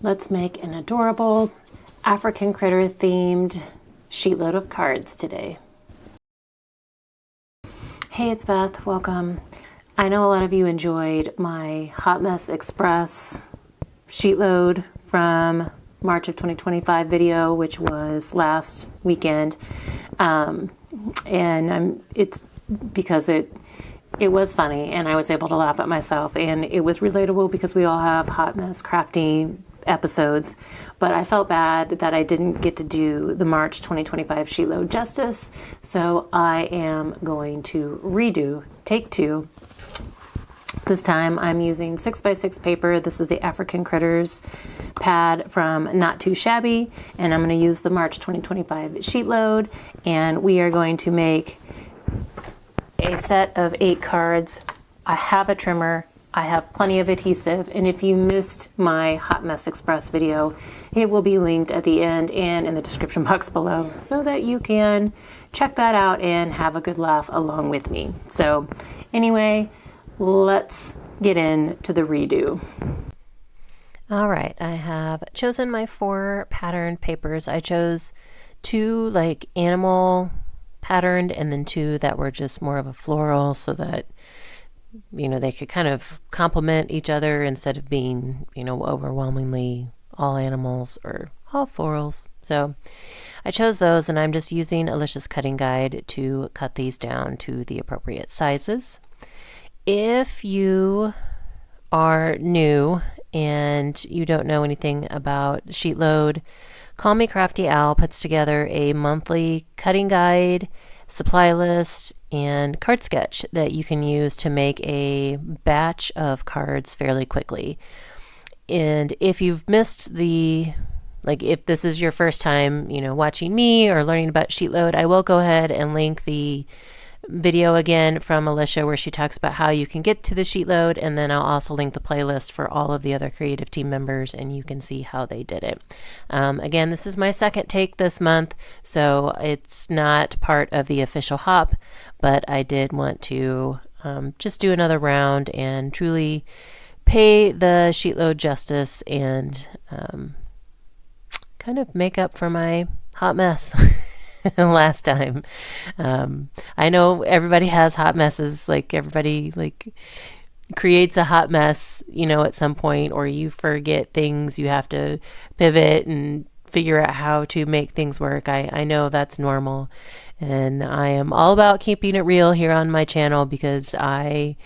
Let's make an adorable African critter themed sheetload of cards today. Hey, it's Beth. Welcome. I know a lot of you enjoyed my Hot Mess Express sheetload from March of 2025 video, which was last weekend. It's because it was funny and I was able to laugh at myself, and it was relatable because we all have hot mess crafting episodes, but I felt bad that I didn't get to do the March 2025 sheetload justice, so I am going to redo take 2. This time I'm using 6x6 paper. This is the African Critters pad from Not Too Shabby, and I'm going to use the March 2025 sheetload, and we are going to make a set of 8 cards. I have a trimmer. I have plenty of adhesive, and if you missed my Hot Mess Express video, it will be linked at the end and in the description box below so that you can check that out and have a good laugh along with me. So anyway, let's get into the redo. All right, I have chosen my 4 patterned papers. I chose 2 like animal patterned and then 2 that were just more of a floral, so that they could kind of complement each other instead of being, overwhelmingly all animals or all florals. So I chose those, and I'm just using Alicia's cutting guide to cut these down to the appropriate sizes. If you are new and you don't know anything about Sheetload, Call Me Crafty Owl puts together a monthly cutting guide, supply list, and card sketch that you can use to make a batch of cards fairly quickly. And if you've missed if this is your first time, watching me or learning about Sheetload, I will go ahead and link the video again from Alicia where she talks about how you can get to the Sheetload, and then I'll also link the playlist for all of the other creative team members, and you can see how they did it. Again, this is my second take this month, so it's not part of the official hop, but I did want to just do another round and truly pay the Sheetload justice and kind of make up for my hot mess last time. I know everybody has hot messes, everybody creates a hot mess, at some point, or you forget things, you have to pivot and figure out how to make things work. I know that's normal, and I am all about keeping it real here on my channel because I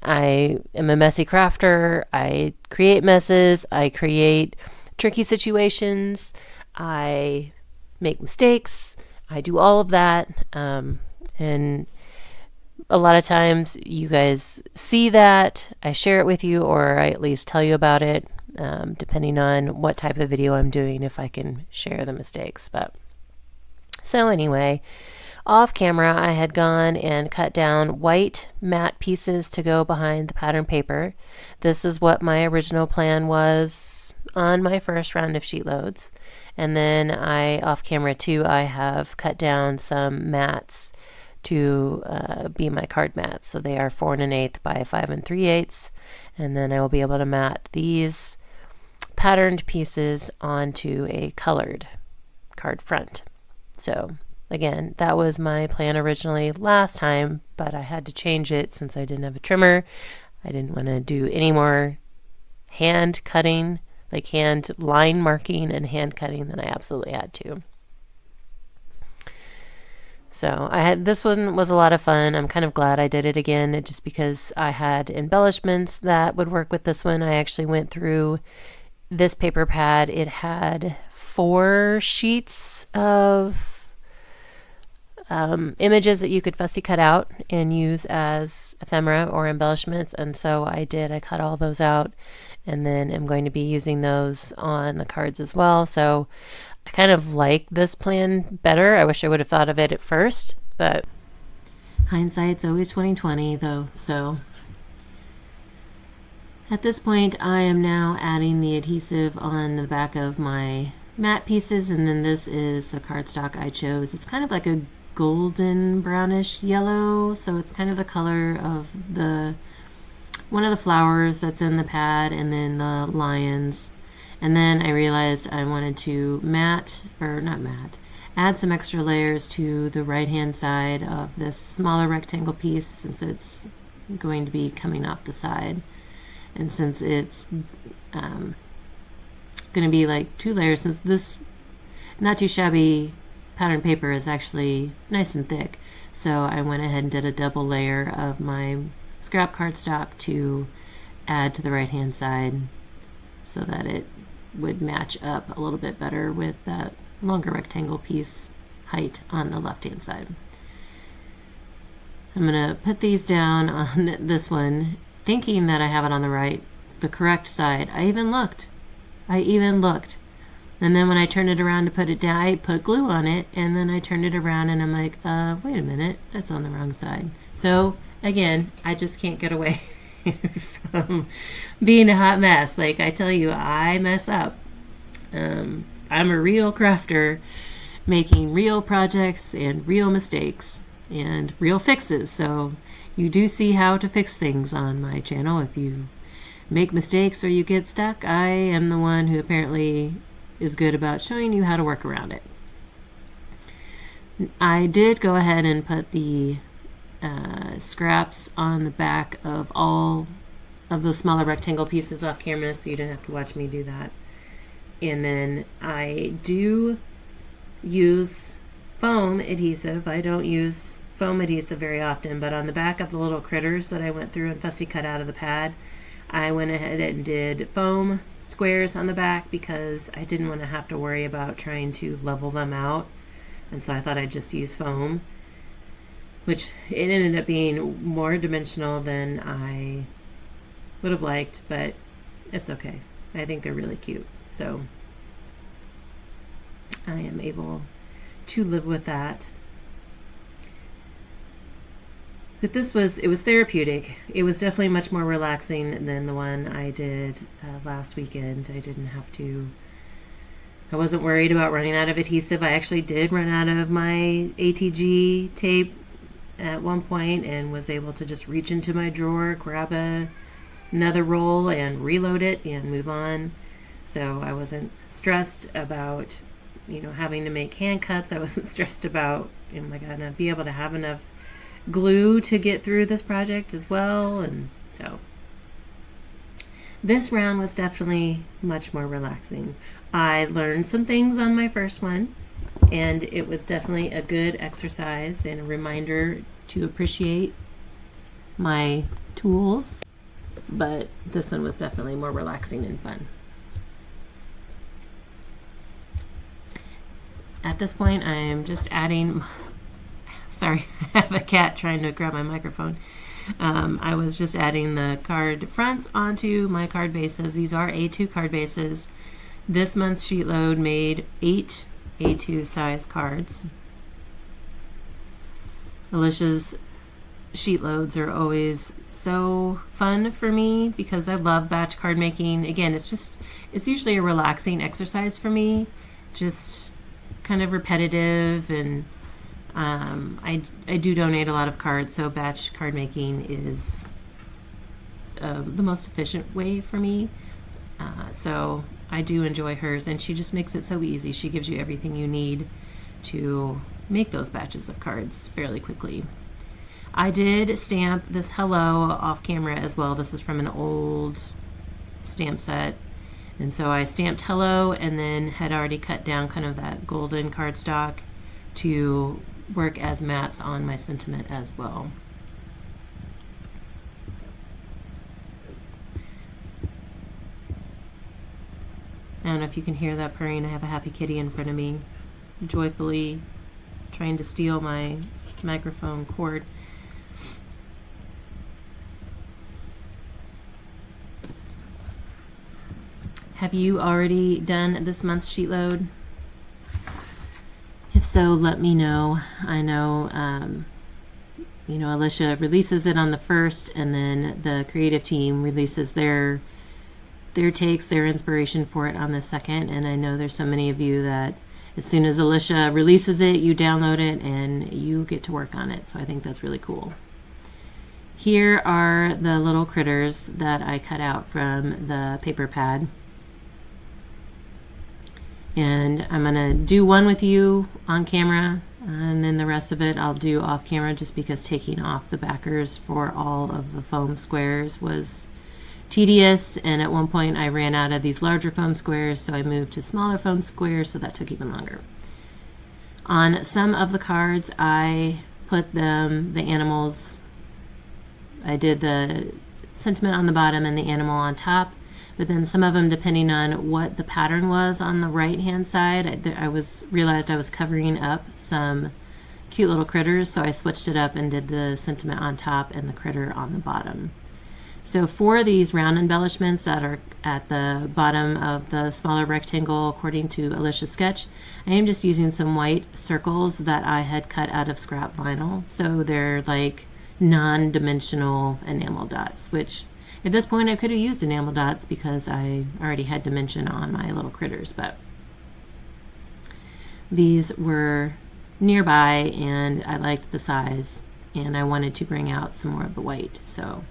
am a messy crafter. I create messes, I create tricky situations, I make mistakes, I do all of that, and a lot of times you guys see that, I share it with you, or I at least tell you about it, depending on what type of video I'm doing, if I can share the mistakes. So anyway, off camera I had gone and cut down white matte pieces to go behind the pattern paper. This is what my original plan was on my first round of Sheetloads. And then off camera too, I have cut down some mats to be my card mats. So they are 4 1/8 by 5 3/8. And then I will be able to mat these patterned pieces onto a colored card front. So again, that was my plan originally last time, but I had to change it since I didn't have a trimmer. I didn't want to do any more hand cutting, hand line marking and hand cutting, than I absolutely had to. So this one was a lot of fun. I'm kind of glad I did it again, just because I had embellishments that would work with this one. I actually went through this paper pad. It had 4 sheets of images that you could fussy cut out and use as ephemera or embellishments, and so I cut all those out, and then I'm going to be using those on the cards as well. So I kind of like this plan better. I wish I would have thought of it at first, but hindsight's always 20/20 though. So at this point I am now adding the adhesive on the back of my matte pieces, and then this is the cardstock I chose. It's kind of like a golden brownish yellow, so it's kind of the color of one of the flowers that's in the pad, and then the lions And then I realized I wanted to add some extra layers to the right hand side of this smaller rectangle piece, since it's going to be coming off the side. And since it's going to be like 2 layers, since this not too shabby pattern paper is actually nice and thick, so I went ahead and did a double layer of my scrap cardstock to add to the right hand side so that it would match up a little bit better with that longer rectangle piece height on the left hand side. I'm going to put these down on this one, thinking that I have it on the correct side. I even looked. And then when I turned it around to put it down, I put glue on it, and then I turned it around and I'm like, wait a minute, that's on the wrong side. So again, I just can't get away from being a hot mess. Like I tell you, I mess up. I'm a real crafter, making real projects and real mistakes and real fixes. So you do see how to fix things on my channel. If you make mistakes or you get stuck, I am the one who apparently is good about showing you how to work around it. I did go ahead and put the scraps on the back of all of those smaller rectangle pieces off camera, so you didn't have to watch me do that. And then I do use foam adhesive. I don't use foam adhesive very often, but on the back of the little critters that I went through and fussy cut out of the pad, I went ahead and did foam squares on the back because I didn't want to have to worry about trying to level them out. And so I thought I'd just use foam, which it ended up being more dimensional than I would have liked, but it's okay. I think they're really cute. So I am able to live with that. But it was therapeutic. It was definitely much more relaxing than the one I did last weekend. I wasn't worried about running out of adhesive. I actually did run out of my ATG tape at one point and was able to just reach into my drawer, grab another roll and reload it and move on. So I wasn't stressed about, having to make hand cuts. I wasn't stressed about, am I gonna be able to have enough glue to get through this project as well. And so this round was definitely much more relaxing. I learned some things on my first one, and it was definitely a good exercise and a reminder to appreciate my tools, but this one was definitely more relaxing and fun. At this point, I am just adding, sorry, I have a cat trying to grab my microphone. I was just adding the card fronts onto my card bases. These are A2 card bases. This month's Sheetload made 8 A2 size cards. Alicia's Sheetloads are always so fun for me because I love batch card making. Again, it's usually a relaxing exercise for me, just kind of repetitive, and I do donate a lot of cards, so batch card making is the most efficient way for me. So I do enjoy hers, and she just makes it so easy. She gives you everything you need to make those batches of cards fairly quickly. I did stamp this hello off camera as well. This is from an old stamp set. And so I stamped hello and then had already cut down kind of that golden cardstock to work as mats on my sentiment as well. I don't know if you can hear that purring. I have a happy kitty in front of me, joyfully trying to steal my microphone cord. Have you already done this month's Sheetload? If so, let me know. I know, Alicia releases it on the 1st, and then the creative team releases their takes, their inspiration for it on the 2nd. And I know there's so many of you that as soon as Alicia releases it, you download it and you get to work on it. So I think that's really cool. Here are the little critters that I cut out from the paper pad. And I'm going to do one with you on camera, and then the rest of it I'll do off camera, just because taking off the backers for all of the foam squares was tedious, and at one point I ran out of these larger foam squares, so I moved to smaller foam squares, so that took even longer. On some of the cards I put the animals, I did the sentiment on the bottom and the animal on top, but then some of them, depending on what the pattern was on the right hand side, I realized I was covering up some cute little critters, so I switched it up and did the sentiment on top and the critter on the bottom. So for these round embellishments that are at the bottom of the smaller rectangle, according to Alicia's sketch, I am just using some white circles that I had cut out of scrap vinyl. So they're like non-dimensional enamel dots, which at this point I could have used enamel dots because I already had dimension on my little critters, but these were nearby and I liked the size and I wanted to bring out some more of the white, so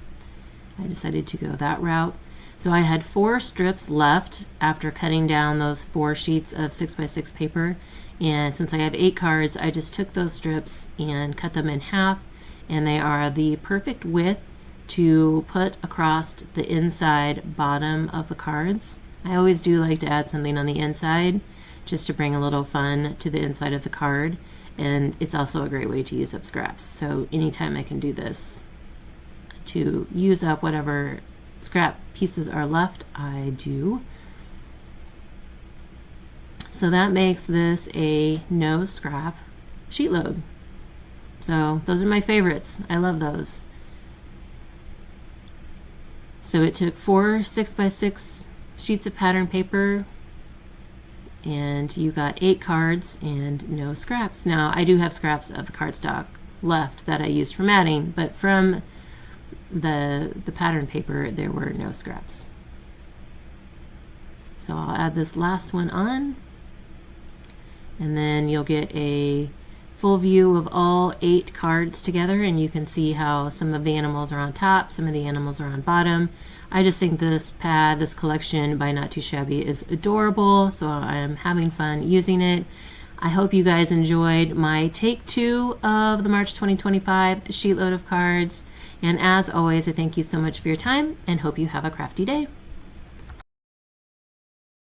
I decided to go that route. So I had 4 strips left after cutting down those 4 sheets of 6x6 paper, and since I have 8 cards, I just took those strips and cut them in half, and they are the perfect width to put across the inside bottom of the cards. I always do like to add something on the inside just to bring a little fun to the inside of the card, and it's also a great way to use up scraps. So anytime I can do this to use up whatever scrap pieces are left, I do. So that makes this a no scrap sheet load. So those are my favorites. I love those. So it took 4 6x6 sheets of pattern paper, and you got 8 cards and no scraps. Now I do have scraps of the cardstock left that I used for matting, but from the pattern paper there were no scraps. So I'll add this last one on, and then you'll get a full view of all 8 cards together, and you can see how some of the animals are on top, some of the animals are on bottom. I just think this pad, this collection by Not Too Shabby, is adorable, so I'm having fun using it. I hope you guys enjoyed my take 2 of the March 2025 sheet load of cards, and as always, I thank you so much for your time and hope you have a crafty day.